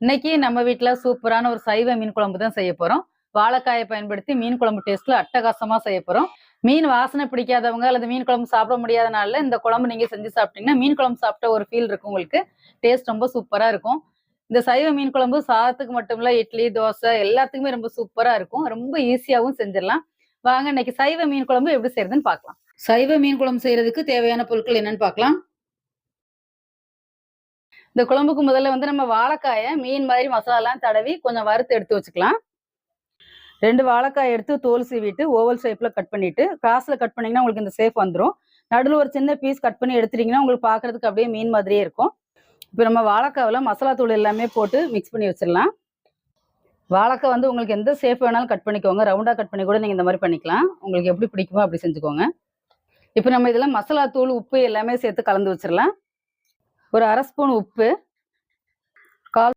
இன்னைக்கு நம்ம வீட்ல சூப்பரான ஒரு சைவ மீன் குழம்பு தான் செய்ய போறோம். வாழைக்காயை பயன்படுத்தி மீன் குழம்பு டேஸ்ட்ல அட்டகாசமா செய்ய போறோம். மீன் வாசனை பிடிக்காதவங்க அல்லது மீன் குழம்பு சாப்பிட முடியாத நாள்ல இந்த குழம்பு நீங்க செஞ்சு சாப்பிட்டீங்கன்னா, மீன் குழம்பு சாப்பிட்ட ஒரு ஃபீல் இருக்கும் உங்களுக்கு. டேஸ்ட் ரொம்ப சூப்பரா இருக்கும். இந்த சைவ மீன் குழம்பு சாதத்துக்கு மட்டும் இல்ல, இட்லி, தோசை எல்லாத்துக்குமே ரொம்ப சூப்பரா இருக்கும். ரொம்ப ஈஸியாவும் செஞ்சிடலாம். வாங்க இன்னைக்கு சைவ மீன் குழம்பு எப்படி செய்யறதுன்னு பார்க்கலாம். சைவ மீன் குழம்பு செய்யறதுக்கு தேவையான பொருட்கள் என்னன்னு பார்க்கலாம். இந்த குழம்புக்கு முதல்ல வந்து நம்ம வாழைக்காய மீன் மாதிரி மசாலாலாம் தடவி கொஞ்சம் வறுத்து எடுத்து வச்சுக்கலாம். 2 வாழைக்காய் எடுத்து தோல் சீவிட்டு ஓவல் ஷேப்ல கட் பண்ணிட்டு, கிராஸ்ல கட் பண்ணீங்கன்னா உங்களுக்கு இந்த ஷேப் வந்துரும். நடுவுல ஒரு சின்ன பீஸ் கட் பண்ணி எடுத்துட்டீங்கன்னா உங்களுக்கு பார்க்கறதுக்கு அப்படியே மீன் மாதிரியே இருக்கும். இப்போ நம்ம வாழைக்காவுல மசாலா தூள் எல்லாமே போட்டு மிக்ஸ் பண்ணி வச்சிடலாம். வாழைக்காய் வந்து உங்களுக்கு எந்த ஷேப் வேணாலும் கட் பண்ணிக்கோங்க. ரவுண்டா கட் பண்ணி கூட நீங்க இந்த மாதிரி பண்ணிக்கலாம். உங்களுக்கு எப்படி பிடிக்குமோ அப்படி செஞ்சுக்கோங்க. இப்போ நம்ம இதெல்லாம் மசாலா தூள், உப்பு எல்லாமே சேர்த்து கலந்து வச்சிடலாம். ஒரு 1/2 ஸ்பூன் உப்பு,